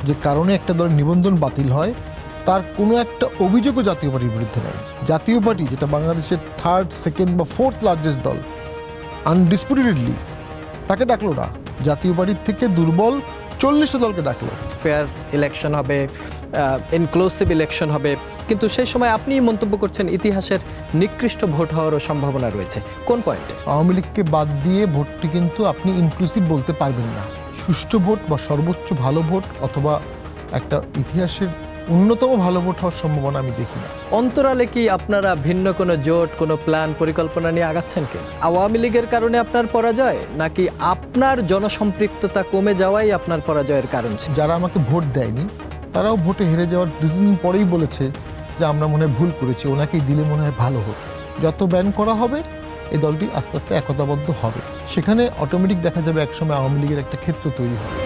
যে কারণে একটা দলের নিবন্ধন বাতিল হয় তার কোনো একটা অভিযোগও জাতীয় পার্টির বিরুদ্ধে নেই। জাতীয় পার্টি যেটা বাংলাদেশের থার্ড, সেকেন্ড বা ফোর্থ লার্জেস্ট দল, আনডিসপুটেডলি তাকে ডাকলো না। জাতীয় পার্টির থেকে দুর্বল 40টা দলকে ডাকলো। ফেয়ার ইলেকশন হবে, ইনক্লুসিভ ইলেকশন হবে, কিন্তু সেই সময় আপনি মন্তব্য করছেন ইতিহাসের নিকৃষ্ট ভোট হওয়ারও সম্ভাবনা রয়েছে। কোন পয়েন্টে? আওয়ামী লীগকে বাদ দিয়ে ভোটটি কিন্তু আপনি ইনক্লুসিভ বলতে পারবেন না। সুষ্ঠু ভোট বা সর্বোচ্চ ভালো ভোট অথবা একটা ইতিহাসের অন্যতম ভালো ভোট হওয়ার সম্ভাবনা আমি দেখি না। অন্তরালে কি আপনারা ভিন্ন কোনো জোট, কোনো প্ল্যান, পরিকল্পনা নিয়ে আগাচ্ছেন কি? আওয়ামী লীগের কারণে আপনার পরাজয়, নাকি আপনার জনসম্পৃক্ততা কমে যাওয়াই আপনার পরাজয়ের কারণ ছিল? যারা আমাকে ভোট দেয়নি তারাও ভোটে হেরে যাওয়ার 2-3 দিন পরেই বলেছে যে আমরা মনে হয় ভুল করেছি, ওনাকেই দিলে মনে হয় ভালো হতো। যত ব্যান করা হবে এই দলটি আস্তে আস্তে একতাবদ্ধ হবে, সেখানে অটোমেটিক দেখা যাবে একসময় আওয়ামী লীগের একটা ক্ষেত্র তৈরি হবে।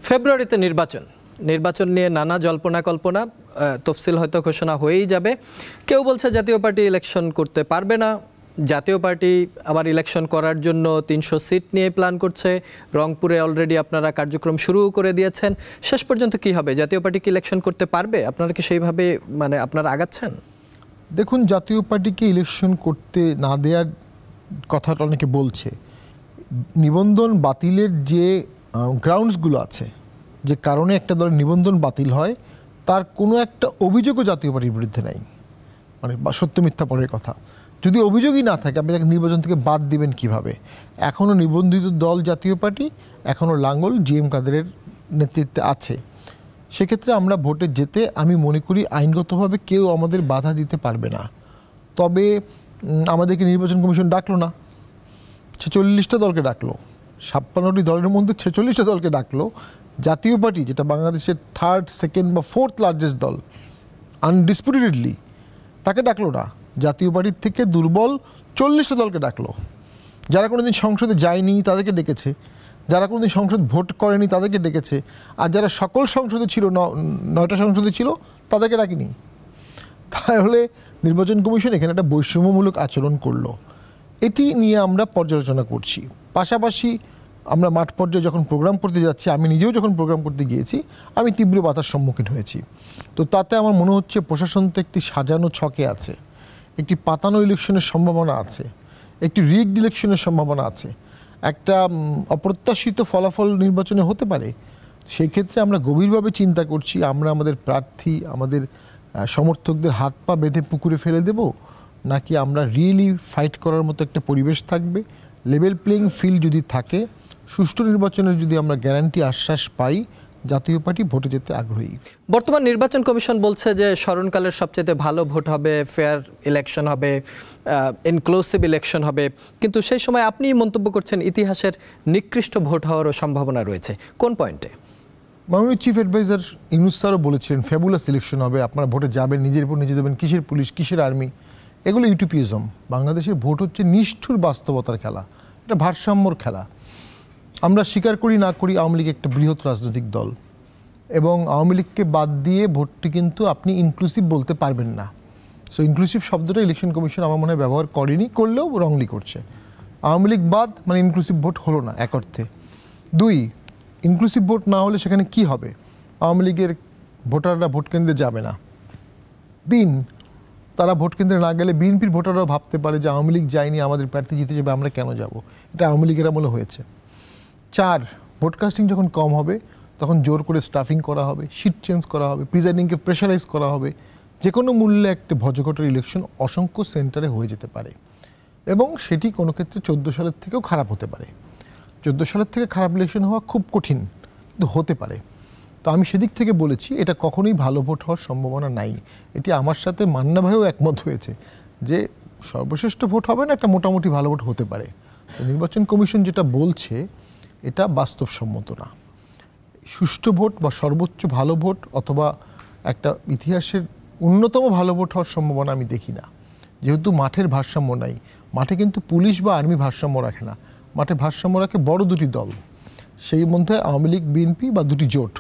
ফেব্রুয়ারিতে নির্বাচন নিয়ে নানা জল্পনা কল্পনা, তফসিল হয়তো ঘোষণা হয়েই যাবে। কেউ বলছে জাতীয় পার্টি ইলেকশন করতে পারবে না, জাতীয় পার্টি আবার ইলেকশন করার জন্য 300 সিট নিয়ে প্ল্যান করছে। রংপুরে অলরেডি আপনারা কার্যক্রম শুরু করে দিয়েছেন। শেষ পর্যন্ত কি হবে? জাতীয় পার্টি কি ইলেকশন করতে পারবে? আপনারা কি সেইভাবে আপনারা আগাচ্ছেন? দেখুন, জাতীয় পার্টিকে ইলেকশন করতে না দেওয়ার কথাটা অনেকে বলছে। নিবন্ধন বাতিলের যে গ্রাউন্ডসগুলো আছে, যে কারণে একটা দলের নিবন্ধন বাতিল হয়, তার কোনো একটা অভিযোগও জাতীয় পার্টির বিরুদ্ধে নাই। সত্য মিথ্যা পরের কথা। যদি অভিযোগই না থাকে আপনি তাকে নির্বাচন থেকে বাদ দিবেন কিভাবে? এখনও নিবন্ধিত দল জাতীয় পার্টি, এখনও লাঙ্গল GM কাদেরের নেতৃত্বে আছে। সেক্ষেত্রে আমরা ভোটে যেতে আমি মনে করি আইনগতভাবে কেউ আমাদের বাধা দিতে পারবে না। তবে আমাদেরকে নির্বাচন কমিশন ডাকলো না, 46টা দলকে ডাকলো, 56টি দলের মধ্যে 46টা দলকে ডাকলো। জাতীয় পার্টি যেটা বাংলাদেশের থার্ড, সেকেন্ড বা ফোর্থ লার্জেস্ট দল, আনডিসপুটেডলি তাকে ডাকলো না। জাতীয় পার্টির থেকে দুর্বল 40টা দলকে ডাকলো। যারা কোনোদিন সংসদে যায়নি তাদেরকে ডেকেছে, যারা কোনোদিন সংসদ ভোট করেনি তাদেরকে ডেকেছে, আর যারা সকল সংসদে ছিল, 9টা সংসদে ছিল, তাদেরকে ডাকেনি। তাহলে নির্বাচন কমিশন এখানে একটা বৈষম্যমূলক আচরণ করলো। এটি নিয়ে আমরা পর্যালোচনা করছি। পাশাপাশি আমরা মাঠ পর্যায়ে যখন প্রোগ্রাম করতে যাচ্ছি, আমি নিজেও যখন প্রোগ্রাম করতে গিয়েছি, আমি তীব্র বাধার সম্মুখীন হয়েছি। তো তাতে আমার মনে হচ্ছে প্রশাসন তো একটি সাজানো ছকে আছে, একটি পাতানো ইলেকশনের সম্ভাবনা আছে, একটি রিগড ইলেকশনের সম্ভাবনা আছে, একটা অপ্রত্যাশিত ফলাফল নির্বাচনে হতে পারে। সেই ক্ষেত্রে আমরা গভীরভাবে চিন্তা করছি, আমরা আমাদের প্রার্থী, আমাদের সমর্থকদের হাত পা বেঁধে পুকুরে ফেলে দেব, নাকি আমরা রিয়েলি ফাইট করার মতো একটা পরিবেশ থাকবে। লেভেল প্লেইং ফিল্ড যদি থাকে, সুষ্ঠু নির্বাচনের যদি আমরা গ্যারান্টি আশ্বাস পাই, জাতীয় পার্টি ভোটে যেতে আগ্রহী। বর্তমান নির্বাচন কমিশন বলছে যে স্মরণকালের সবচেয়ে ভালো ভোট হবে, ফেয়ার ইলেকশন হবে, ইনক্লুসিভ ইলেকশন হবে, কিন্তু সেই সময় আপনি মন্তব্য করছেন ইতিহাসের নিকৃষ্ট ভোট হওয়ারও সম্ভাবনা রয়েছে। কোন পয়েন্টে? মাননীয় চিফ অ্যাডভাইজার ইউনূস স্যারও বলেছিলেন ফ্যাবুলাস ইলেকশন হবে, আপনারা ভোটে যাবেন, নিজের উপর নিজে দেবেন, কিসের পুলিশ, কিসের আর্মি, এগুলো ইউটোপিয়াজম। বাংলাদেশের ভোট হচ্ছে নিষ্ঠুর বাস্তবতার খেলা, এটা ভারসাম্যর খেলা। আমরা স্বীকার করি না করি আওয়ামী লীগ একটা বৃহৎ রাজনৈতিক দল, এবং আওয়ামী লীগকে বাদ দিয়ে ভোটটি কিন্তু আপনি ইনক্লুসিভ বলতে পারবেন না। সো ইনক্লুসিভ শব্দটা ইলেকশন কমিশন আমার মনে হয় ব্যবহার করেনি, করলেও রংলি করছে। আওয়ামী লীগ বাদ মানে ইনক্লুসিভ ভোট হলো না এক অর্থে। 2, ইনক্লুসিভ ভোট না হলে সেখানে কি হবে? আওয়ামী লীগের ভোটাররা ভোট কেন্দ্রে যাবে না। 3, তারা ভোট কেন্দ্রে না গেলে বিএনপির ভোটাররাও ভাবতে পারে যে আওয়ামী লীগ যায়নি, আমাদের প্রার্থী জিতে যাবে, আমরা কেন যাব? এটা আওয়ামী লীগের আমলে হয়েছে। 4, ভোটকাস্টিং যখন কম হবে তখন জোর করে স্টাফিং করা হবে, শিট চেঞ্জ করা হবে, প্রিজাইডিংকে প্রেশারাইজ করা হবে। যে কোনো মূল্যে একটা ভজঘটের ইলেকশন অসংখ্য সেন্টারে হয়ে যেতে পারে, এবং সেটি কোনো ক্ষেত্রে 14 সালের থেকেও খারাপ হতে পারে। 14 সালের থেকে খারাপ ইলেকশন হওয়া খুব কঠিন, কিন্তু হতে পারে। তো আমি সেদিক থেকে বলেছি এটা কখনোই ভালো ভোট হওয়ার সম্ভাবনা নাই। এটি আমার সাথে মান্না ভাইও একমত হয়েছে যে সর্বশ্রেষ্ঠ ভোট হবে না, একটা মোটামুটি ভালো ভোট হতে পারে। তো নির্বাচন কমিশন যেটা বলছে এটা বাস্তবসম্মত না। সুষ্ঠু ভোট বা সর্বোচ্চ ভালো ভোট অথবা একটা ইতিহাসের অন্যতম ভালো ভোট হওয়ার সম্ভাবনা আমি দেখি না, যেহেতু মাঠের ভারসাম্য নাই। মাঠে কিন্তু পুলিশ বা আর্মি ভারসাম্য রাখে না, মাঠে ভারসাম্য রাখে বড় দুটি দল, সেই মধ্যে আওয়ামী লীগ, বিএনপি বা দুটি জোট।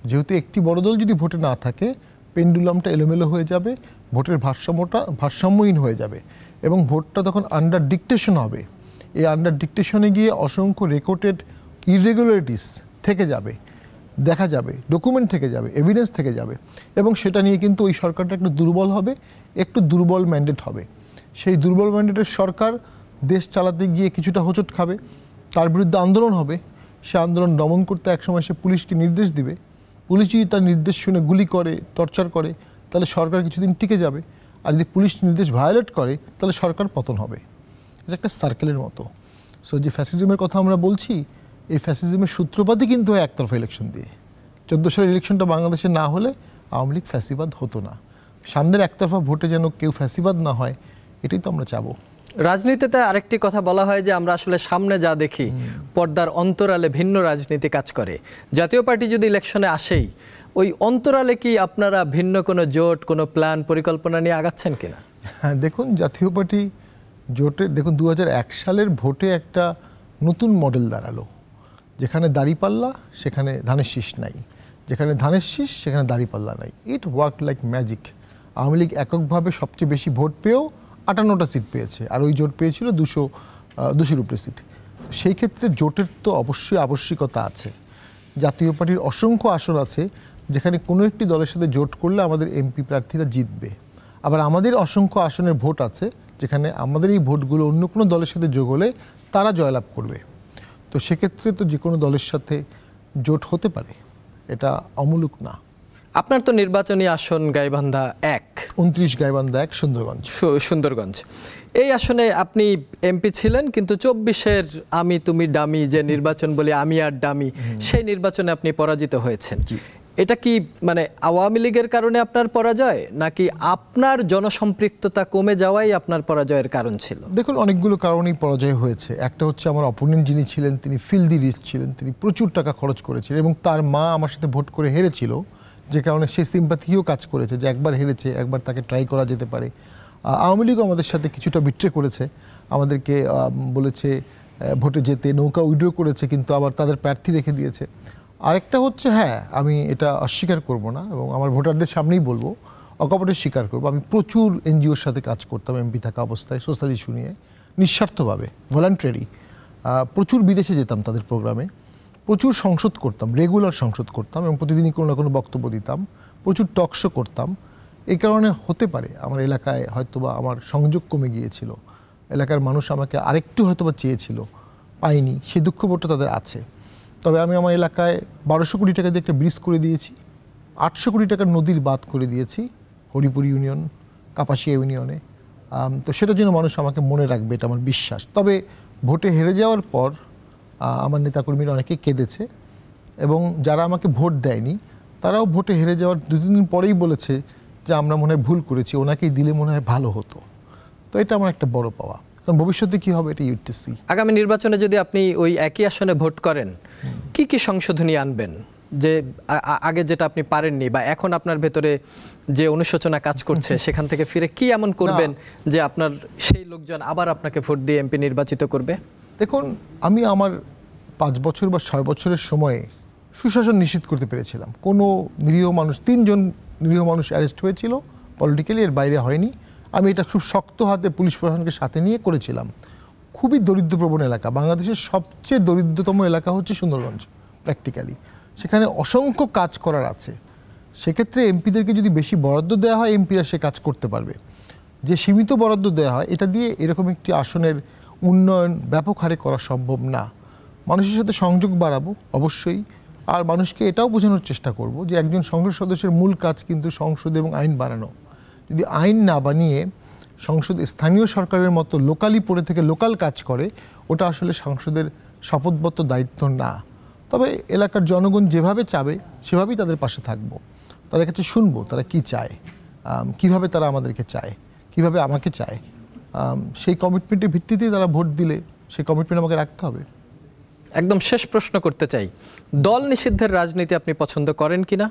যেহেতু একটি বড় দল যদি ভোটে না থাকে, পেন্ডুলামটা এলোমেলো হয়ে যাবে, ভোটের ভারসাম্যহীন হয়ে যাবে, এবং ভোটটা তখন আন্ডার ডিকটেশন হবে। এই আন্ডার ডিকটেশনে গিয়ে অসংখ্য রেকর্ডেড ইররেগুলারিটিস থেকে যাবে, দেখা যাবে, ডকুমেন্ট থেকে যাবে, এভিডেন্স থেকে যাবে, এবং সেটা নিয়ে কিন্তু ওই সরকারটা একটু দুর্বল হবে, একটু দুর্বল ম্যান্ডেট হবে। সেই দুর্বল ম্যান্ডেটের সরকার দেশ চালাতে গিয়ে কিছুটা হোঁচট খাবে, তার বিরুদ্ধে আন্দোলন হবে, সে আন্দোলন দমন করতে একসময় সে পুলিশকে নির্দেশ দিবে, পুলিশ যদি তার নির্দেশ শুনে গুলি করে, টর্চার করে, তাহলে সরকার কিছুদিন টিকে যাবে, আর যদি পুলিশ নির্দেশ ভায়োলেট করে তাহলে সরকার পতন হবে। এটা একটা সার্কেলের মতো। সো যে ফ্যাসিজমের কথা আমরা বলছি, এই ফ্যাসিজমের সূত্রপাতই কিন্তু হয় একতরফা ইলেকশন দিয়ে। 14 সালের ইলেকশনটা বাংলাদেশে না হলে আওয়ামী লীগ ফ্যাসিবাদ হতো না। সামনের একতরফা ভোটে যেন কেউ ফ্যাসিবাদ না হয়, এটাই তো আমরা চাবো। রাজনীতিতে আরেকটি কথা বলা হয় যে আমরা আসলে সামনে যা দেখি পর্দার অন্তরালে ভিন্ন রাজনীতি কাজ করে। জাতীয় পার্টি যদি ইলেকশনে আসেই, ওই অন্তরালে কি আপনারা ভিন্ন কোনো জোট, কোনো প্ল্যান, পরিকল্পনা নিয়ে আগাচ্ছেন কিনা? হ্যাঁ, দেখুন, জাতীয় পার্টি জোটের, দেখুন 2001 সালের ভোটে একটা নতুন মডেল দাঁড়ালো, যেখানে দাঁড়িপাল্লা সেখানে ধানের শীষ নাই, যেখানে ধানের শীষ সেখানে দাঁড়িপাল্লা নাই। It work like magic. Awami League এককভাবে সবচেয়ে বেশি ভোট পেয়েও 58টা সিট পেয়েছে, আর ওই জোট পেয়েছিল 200-200-র উপরে সিট। সেই ক্ষেত্রে জোটের তো অবশ্যই আবশ্যিকতা আছে। জাতীয় পার্টির অসংখ্য আসন আছে যেখানে কোনো একটি দলের সাথে জোট করলে আমাদের এমপি প্রার্থীরা জিতবে, আবার আমাদের অসংখ্য আসনের ভোট আছে যেখানে আমাদের এই ভোটগুলো অন্য কোনো দলের সাথে যোগ হলে তারা জয়লাভ করবে। তো সেক্ষেত্রে তো যে কোনো দলের সাথে জোট হতে পারে, এটা অমূলক না। আপনার তো নির্বাচনী আসন গাইবান্ধা 1, 29 গাইবান্ধা 1, সুন্দরগঞ্জ। এই আসনে আপনি এমপি ছিলেন, কিন্তু 24-এর আমি তুমি ডামি যে নির্বাচন বলি, আমি আর ডামি, সেই নির্বাচনে আপনি পরাজিত হয়েছেন। এটা কি মানে আওয়ামী লীগের কারণে আপনার পরাজয়, নাকি আপনার জনসম্পৃক্ততা কমে যাওয়াই আপনার পরাজয়ের কারণ ছিল? দেখুন, অনেকগুলো কারণেই পরাজয় হয়েছে। একটা হচ্ছে আমার অপোনেন্ট যিনি ছিলেন তিনি ফিল্দি রিচ ছিলেন, তিনি প্রচুর টাকা খরচ করেছিলেন, এবং তার মা আমার সাথে ভোট করে হেরেছিল, যে কারণে সে সিম্পাথিও কাজ করেছে যে একবার হেরেছে, একবার তাকে ট্রাই করা যেতে পারে। আওয়ামী লীগও আমাদের সাথে কিছুটা বিট্রে করেছে, আমাদেরকে বলেছে ভোটে যেতে, নৌকা উইড্রো করেছে, কিন্তু আবার তাদের প্রার্থী রেখে দিয়েছে। আরেকটা হচ্ছে, হ্যাঁ, আমি এটা অস্বীকার করব না, এবং আমার ভোটারদের সামনেই বলবো, অকপটে স্বীকার করবো, আমি প্রচুর এনজিওর সাথে কাজ করতাম এমপি থাকা অবস্থায়, সোশ্যাল ইস্যু নিয়ে, নিঃস্বার্থভাবে, ভলান্টারি। প্রচুর বিদেশে যেতাম তাদের প্রোগ্রামে, প্রচুর সংসদ করতাম, রেগুলার সংসদ করতাম, এবং প্রতিদিনই কোনো না কোনো বক্তব্য দিতাম, প্রচুর টক শো করতাম। এই কারণে হতে পারে আমার এলাকায় হয়তোবা আমার সংযোগ কমে গিয়েছিল, এলাকার মানুষ আমাকে আরেকটু হয়তোবা চেয়েছিল, পাইনি, সেই দুঃখবোধটা তাদের আছে। তবে আমি আমার এলাকায় 1200 কোটি টাকা দিয়ে একটা ব্রিজ করে দিয়েছি, 800 কোটি টাকার নদীর বাঁধ করে দিয়েছি হরিপুর ইউনিয়ন, কাপাসিয়া ইউনিয়নে। তো সেটার জন্য মানুষ আমাকে মনে রাখবে, এটা আমার বিশ্বাস। তবে ভোটে হেরে যাওয়ার পর আমার নেতাকর্মীরা অনেকে কেঁদেছে, এবং যারা আমাকে ভোট দেয়নি তারাও ভোটে হেরে যাওয়ার 2-3 দিন পরেই বলেছে যে আমরা মনে হয় ভুল করেছি, ওনাকেই দিলে মনে হয় ভালো হতো। তো এটা আমার একটা বড় পাওয়া। কারণ ভবিষ্যতে কী হবে এটা ইউটিসি। আগামী নির্বাচনে যদি আপনি ওই একই আসনে ভোট করেন, কি কি সংশোধনী আনবেন, যে আগে যেটা আপনি পারেননি, বা এখন আপনার ভেতরে যে অনুশোচনা কাজ করছে সেখান থেকে ফিরে কি এমন করবেন যে আপনার সেই লোকজন আবার আপনাকে ভোট দিয়ে এমপি নির্বাচিত করবে? দেখুন, আমি আমার 5 বছর বা 6 বছরের সময়ে সুশাসন নিশ্চিত করতে পেরেছিলাম। কোনো নিরীহ মানুষ, 3 জন নিরীহ মানুষ অ্যারেস্ট হয়েছিল পলিটিক্যালি, এর বাইরে হয়নি। আমি এটা খুব শক্ত হাতে পুলিশ প্রশাসনকে সাথে নিয়ে করেছিলাম। খুবই দরিদ্রপ্রবণ এলাকা, বাংলাদেশের সবচেয়ে দরিদ্রতম এলাকা হচ্ছে সুন্দরগঞ্জ প্র্যাকটিক্যালি, সেখানে অসংখ্য কাজ করার আছে। সেক্ষেত্রে এমপিদেরকে যদি বেশি বরাদ্দ দেওয়া হয়, এমপিরা সে কাজ করতে পারবে। যে সীমিত বরাদ্দ দেওয়া হয়, এটা দিয়ে এরকম একটি আসনের উন্নয়ন ব্যাপক হারে করা সম্ভব না। মানুষের সাথে সংযোগ বাড়াবো অবশ্যই, আর মানুষকে এটাও বোঝানোর চেষ্টা করব যে একজন সংসদ সদস্যের মূল কাজ কিন্তু সংসদ এবং আইন বানানো। যদি আইন না বানিয়ে সংসদ স্থানীয় সরকারের মতো লোকালি পড়ে থেকে লোকাল কাজ করে, ওটা আসলে সংসদের শপথবদ্ধ দায়িত্ব না। তবে এলাকার জনগণ যেভাবে চাবে সেভাবেই তাদের পাশে থাকবো, তাদের কাছে শুনবো তারা কি চায়, কিভাবে তারা আমাদেরকে চায়, কিভাবে আমাকে চায়। সেই কমিটমেন্টের ভিত্তিতেই তারা ভোট দিলে সেই কমিটমেন্ট আমাকে রাখতে হবে। একদম শেষ প্রশ্ন করতে চাই, দল নিষিদ্ধের রাজনীতি আপনি পছন্দ করেন কিনা?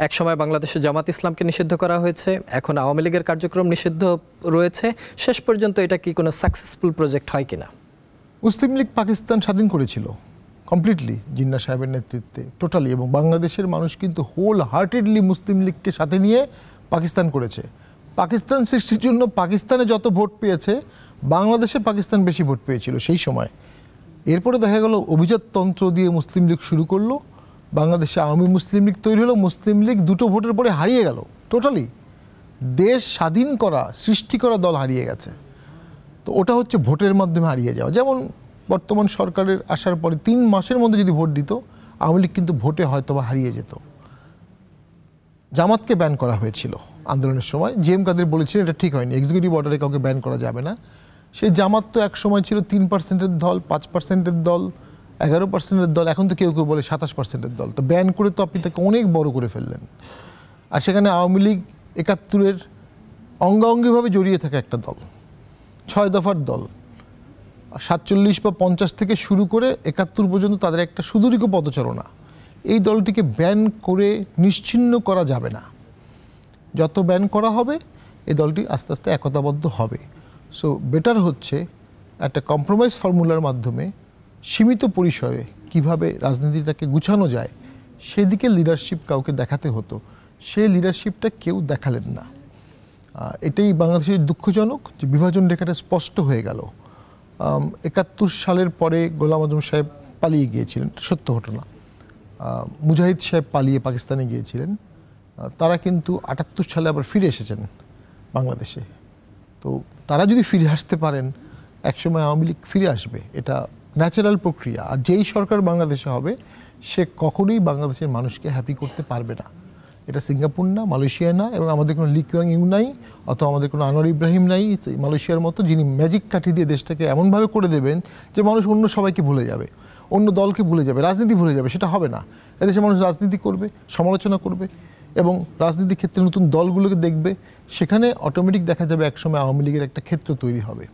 একসময় বাংলাদেশে জামাত ইসলামকে নিষিদ্ধ করা হয়েছে, এখন আওয়ামী লীগের কার্যক্রম নিষিদ্ধ রয়েছে। শেষ পর্যন্ত এটা কি কোনো সাকসেসফুল প্রজেক্ট হয় কিনা? মুসলিম লীগ পাকিস্তান স্বাধীন করেছিল কমপ্লিটলি জিন্নাহ সাহেবের নেতৃত্বে, টোটালি, এবং বাংলাদেশের মানুষ কিন্তু হোল হার্টেডলি মুসলিম লীগকে সাথে নিয়ে পাকিস্তান করেছে। পাকিস্তান সৃষ্টির জন্য পাকিস্তানে যত ভোট পেয়েছে, বাংলাদেশে পাকিস্তান বেশি ভোট পেয়েছিল সেই সময়। এরপরে দেখা গেল অভিজাততন্ত্র দিয়ে মুসলিম লীগ শুরু করলো, বাংলাদেশে আওয়ামী মুসলিম লীগ তৈরি হলো, মুসলিম লীগ দুটো ভোটের পরে হারিয়ে গেল টোটালি। দেশ স্বাধীন করা, সৃষ্টি করা দল হারিয়ে গেছে। তো ওটা হচ্ছে ভোটের মাধ্যমে হারিয়ে যাওয়া। যেমন বর্তমান সরকারের আসার পরে 3 মাসের মধ্যে যদি ভোট দিত, আওয়ামী লীগ কিন্তু ভোটে হয়তো বা হারিয়ে যেত। জামাতকে ব্যান করা হয়েছিল আন্দোলনের সময়, জিএম কাদের বলেছিলেন এটা ঠিক হয়নি, এক্সিকিউটিভ অর্ডারে কাউকে ব্যান করা যাবে না। সেই জামাত তো এক সময় ছিল 3% দল, 5% দল, 11% দল, এখন তো কেউ কেউ বলে 27% দল। তো ব্যান করে তো আপনি তাকে অনেক বড় করে ফেললেন। আর সেখানে আওয়ামী লীগ 71-এর অঙ্গাঙ্গিভাবে জড়িয়ে থাকা একটা দল, 6 দফার দল, 47 বা 50 থেকে শুরু করে 71 পর্যন্ত তাদের একটা সুদীর্ঘ পদচারণা। এই দলটিকে ব্যান করে নিশ্চিহ্ন করা যাবে না। যত ব্যান করা হবে এই দলটি আস্তে আস্তে একতাবদ্ধ হবে। সো বেটার হচ্ছে একটা কম্প্রোমাইজ ফর্মুলার মাধ্যমে সীমিত পরিসরে কিভাবে রাজনীতিটাকে গুছানো যায় সেদিকে লিডারশিপ কাউকে দেখাতে হতো। সেই লিডারশিপটা কেউ দেখালেন না। এটাই বাংলাদেশের দুঃখজনক যে বিভাজন রেখাটা স্পষ্ট হয়ে গেল। 71 সালের পরে গোলাম আজম সাহেব পালিয়ে গিয়েছিলেন, সত্য ঘটনা। মুজাহিদ সাহেব পালিয়ে পাকিস্তানে গিয়েছিলেন। তারা কিন্তু 78 সালে আবার ফিরে এসেছেন বাংলাদেশে। তো তারা যদি ফিরে আসতে পারেন, একসময় আওয়ামী লীগ ফিরে আসবে, এটা ন্যাচারাল প্রক্রিয়া। আর যেই সরকার বাংলাদেশে হবে সে কখনোই বাংলাদেশের মানুষকে হ্যাপি করতে পারবে না। এটা সিঙ্গাপুর না, মালয়েশিয়া না, এবং আমাদের কোনো লি কুয়াং ইউ নাই, অথবা আমাদের কোনো আনোয়ার ইব্রাহিম নাই মালয়েশিয়ার মতো, যিনি ম্যাজিক কাঠি দিয়ে দেশটাকে এমনভাবে করে দেবেন যে মানুষ অন্য সবাইকে ভুলে যাবে, অন্য দলকে ভুলে যাবে, রাজনীতি ভুলে যাবে। সেটা হবে না। এদেশে মানুষ রাজনীতি করবে, সমালোচনা করবে, এবং রাজনীতির ক্ষেত্রে নতুন দলগুলোকে দেখবে। সেখানে অটোমেটিক দেখা যাবে একসময় আওয়ামী লীগের একটা ক্ষেত্র তৈরি হবে।